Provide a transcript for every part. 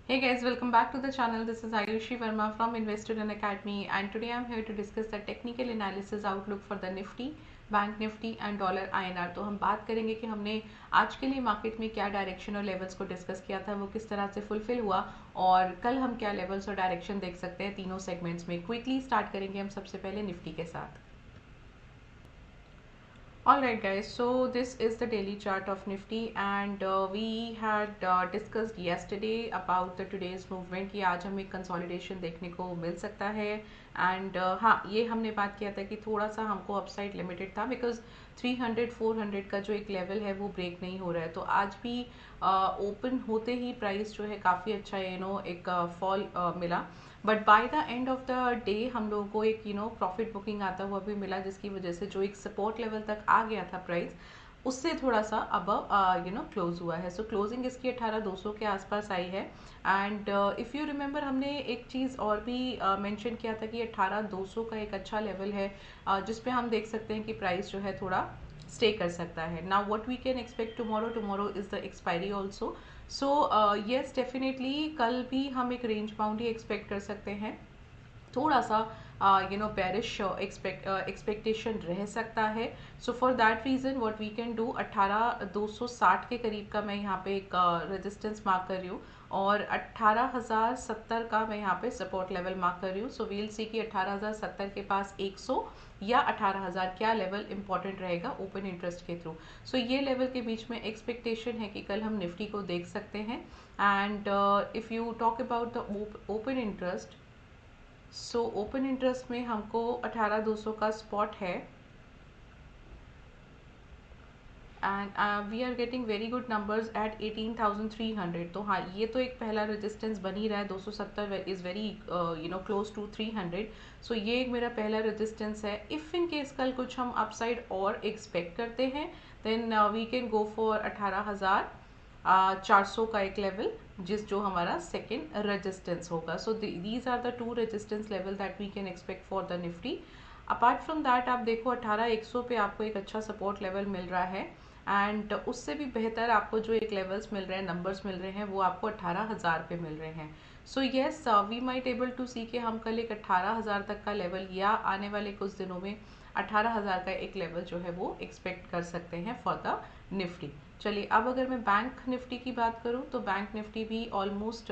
Hey guys, welcome back to the channel. This is Ayushi Verma from Investor in Academy, and today I'm here to discuss the technical analysis outlook for the Nifty, bank Nifty and dollar INR. तो हम बात करेंगे कि हमने आज के लिए market में क्या डायरेक्शन और लेवल्स को डिस्कस किया था, वो किस तरह से फुलफिल हुआ, और कल हम क्या लेवल्स और डायरेक्शन देख सकते हैं तीनों सेगमेंट्स में। क्विकली स्टार्ट करेंगे हम सबसे पहले निफ्टी के साथ। Alright guys, so this is the daily chart of Nifty, and we had discussed yesterday about the today's movement कि आज हमें consolidation देखने को मिल सकता है। एंड हाँ, ये हमने बात किया था कि थोड़ा सा हमको अपसाइड लिमिटेड था बिकॉज 300 400 का जो एक लेवल है वो ब्रेक नहीं हो रहा है। तो आज भी ओपन होते ही प्राइस जो है काफ़ी अच्छा एक फॉल मिला, but by the end of the day हम लोगों को एक प्रॉफिट बुकिंग आता हुआ भी मिला, जिसकी वजह से जो एक सपोर्ट लेवल तक आ गया था प्राइस, उससे थोड़ा सा अबव क्लोज हुआ है। सो क्लोजिंग इसकी 18,200 के आसपास आई है। एंड इफ़ यू रिमेंबर, हमने एक चीज़ और भी मेंशन किया था कि 18,200 का एक अच्छा लेवल है जिस पे हम देख सकते हैं कि प्राइस जो है थोड़ा स्टे कर सकता है। Now what we can expect tomorrow is the expiry also. So yes, definitely कल भी हम एक रेंज बाउंड ही एक्सपेक्ट कर सकते हैं। थोड़ा सा बेरिश एक्सपेक्टेशन रह सकता है। So for that reason what we can do, 18,260 के करीब का मैं यहाँ पे एक रेजिस्टेंस मार्क कर रही हूँ, और 18,070 का मैं यहाँ पे सपोर्ट लेवल मार्क कर रही हूँ। सो वील सी कि 18,070 के पास 100 या 18,000 क्या लेवल इंपॉर्टेंट रहेगा ओपन इंटरेस्ट के थ्रू। सो ये लेवल के बीच में एक्सपेक्टेशन है कि कल हम निफ्टी को देख सकते हैं। And if you talk about the open interest, so open interest में हमको 18,200 का स्पॉट है, and we are getting very good numbers at 18,300। तो हाँ, ये तो एक पहला रेजिस्टेंस बन ही रहा है। 270 इज़ वेरी क्लोज टू 300। सो ये एक मेरा पहला रेजिस्टेंस है। इफ़ इन केस कल कुछ हम अपसाइड और एक्सपेक्ट करते हैं, then we can go for 18,400 का एक लेवल, जो हमारा सेकेंड रेजिस्टेंस होगा। So these are the two resistance level that we can expect for the Nifty. Apart from that आप देखो 18,100 पे आपको एक अच्छा सपोर्ट लेवल मिल रहा है, एंड उससे भी बेहतर आपको जो एक लेवल्स मिल रहे हैं, नंबर्स मिल रहे हैं, वो आपको 18,000 पे मिल रहे हैं। So yes, we might able to see कि हम कल एक 18,000 तक का लेवल, या आने वाले कुछ दिनों में 18,000 का एक लेवल जो है वो एक्सपेक्ट कर सकते हैं फॉर द निफ्टी। चलिए, अब अगर मैं बैंक निफ्टी की बात करूँ, तो बैंक निफ्टी भी ऑलमोस्ट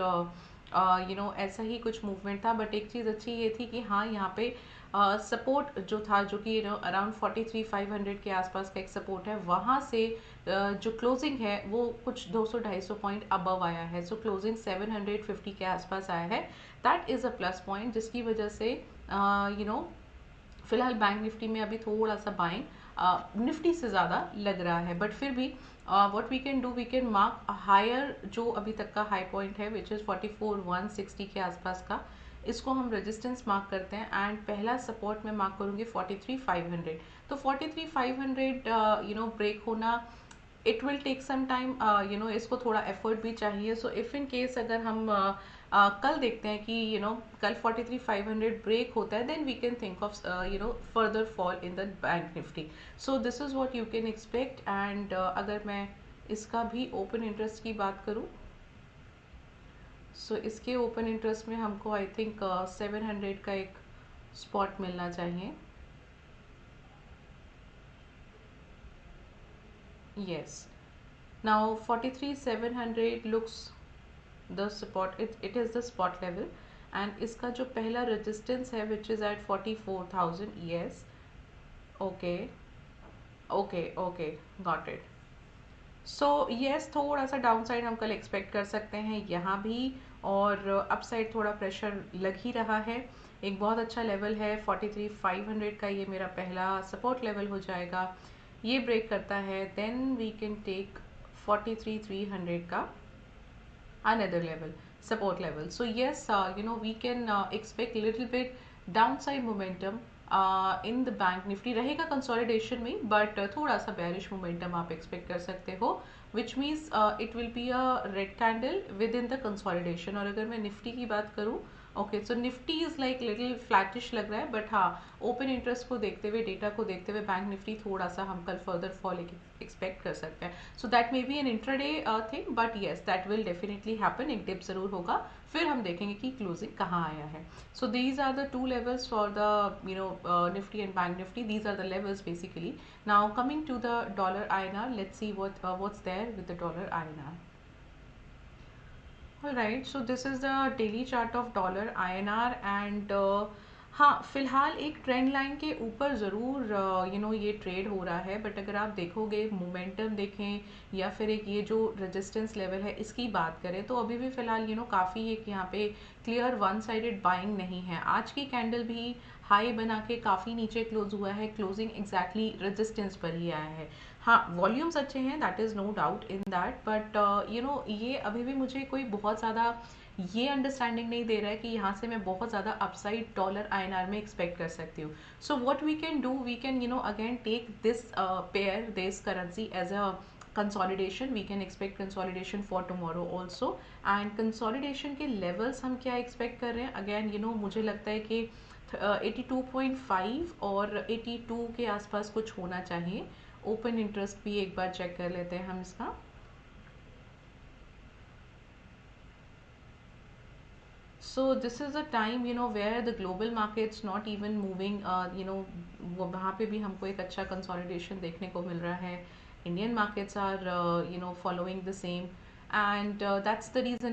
ऐसा ही कुछ मूवमेंट था, बट एक चीज़ अच्छी ये थी कि हाँ, यहाँ पे सपोर्ट जो था, जो कि अराउंड 43,500 के आसपास का एक सपोर्ट है, वहाँ से जो क्लोजिंग है वो कुछ 200-250 पॉइंट अबव आया है। सो क्लोजिंग 750 के आसपास आया है। That is a plus point, जिसकी वजह से फिलहाल बैंक निफ्टी में अभी थोड़ा सा बाइंग निफ्टी से ज़्यादा लग रहा है, बट फिर भी what we can do, we can mark higher जो अभी तक का हाई पॉइंट है, विच इज़ 44,160 के आसपास का। इसको हम रेजिस्टेंस मार्क करते हैं, एंड पहला सपोर्ट में मार्क करूँगी 43,500। तो 43,500 ब्रेक होना, it will take some time, इसको थोड़ा एफर्ट भी चाहिए। सो इफ़ इन केस अगर हम कल देखते हैं कि कल 43,500 ब्रेक होता है, then we can think of further fall in the bank Nifty. So this is what you can expect. And अगर मैं इसका भी ओपन इंटरेस्ट की बात करूँ, सो इसके ओपन इंटरेस्ट में हमको आई थिंक 700 का एक स्पॉट मिलना चाहिए। Yes. Now 43,700 looks the support, it is the spot level, and इसका जो पहला resistance है which is at 44,000। yes, okay, okay, got it। So yes, थोड़ा सा डाउन साइड हम कल एक्सपेक्ट कर सकते हैं यहाँ भी, और अप साइड थोड़ा प्रेशर लग ही रहा है। एक बहुत अच्छा लेवल है 43,500 का, ये मेरा पहला सपोर्ट लेवल हो जाएगा। ये ब्रेक करता है, देन वी कैन टेक 43,300 का another level, support level। So yes, we can expect little bit downside momentum in the bank nifty, रहेगा consolidation में, but थोड़ा सा bearish momentum आप expect कर सकते हो, which means it will be a red candle within the consolidation। और अगर मैं निफ्टी की बात करूँ, okay, so Nifty is like little flattish लग रहा है, बट हाँ, ओपन इंटरेस्ट को देखते हुए, डेटा को देखते हुए बैंक निफ्टी थोड़ा सा हम कल फर्दर फॉल एक्सपेक्ट कर सकते हैं. So that may be an intraday thing, but yes that will definitely happen. एक डिप जरूर होगा, फिर हम देखेंगे कि क्लोजिंग कहाँ आया है. So these are the two levels for the Nifty and bank Nifty. These are the levels basically. Now coming to the dollar INR, let's see what's there with the dollar INR. Alright, so this is the daily chart of dollar INR and हाँ, फिलहाल एक trend line के ऊपर ज़रूर ये trade हो रहा है, बट अगर आप देखोगे मोमेंटम देखें या फिर एक ये जो रेजिस्टेंस लेवल है इसकी बात करें, तो अभी भी फिलहाल काफ़ी एक यहाँ पे क्लियर वन साइडेड बाइंग नहीं है. आज की कैंडल भी हाई बना के काफ़ी नीचे क्लोज हुआ है, क्लोजिंग एग्जैक्टली रेजिस्टेंस पर ही आया है. हाँ, वॉल्यूम्स अच्छे हैं, that is no doubt in that, but ये अभी भी मुझे कोई बहुत ज़्यादा ये अंडरस्टैंडिंग नहीं दे रहा है कि यहाँ से मैं बहुत ज़्यादा अपसाइड डॉलर INR में एक्सपेक्ट कर सकती हूँ. So what we can do, we can again take this pair, this currency as a consolidation. We can expect consolidation for tomorrow also. And consolidation के लेवल्स हम क्या एक्सपेक्ट कर रहे हैं, अगेन मुझे लगता है कि 82.5 और 82 के आसपास कुछ होना चाहिए. ओपन इंटरेस्ट भी एक बार चेक कर लेते हैं हम इसका. So this is a time where the global markets not even moving, वो वहाँ पे भी हमको एक अच्छा कंसोलिडेशन देखने को मिल रहा है. Indian markets are following the same, and that's the reason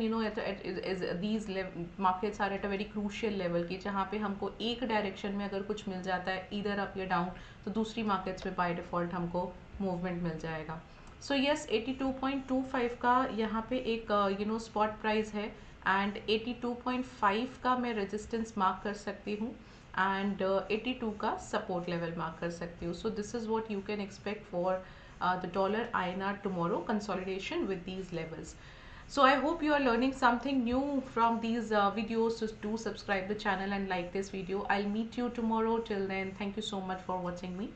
these markets are at a very crucial level कि जहाँ पे हमको एक डायरेक्शन में अगर कुछ मिल जाता है इधर अप या डाउन, तो दूसरी मार्केट्स में बाय डिफ़ॉल्ट हमको मूवमेंट मिल जाएगा. सो यस, 82.25 का यहाँ पे एक स्पॉट प्राइस है, एंड 82.5 का मैं रेजिस्टेंस मार्क कर सकती हूँ, एंड 82 का सपोर्ट लेवल मार्क कर सकती हूँ. सो this is what you can expect for the dollar INR tomorrow consolidation with these levels. So I hope you are learning something new from these videos. So do subscribe the channel and like this video. I'll meet you tomorrow. Till then, thank you so much for watching me.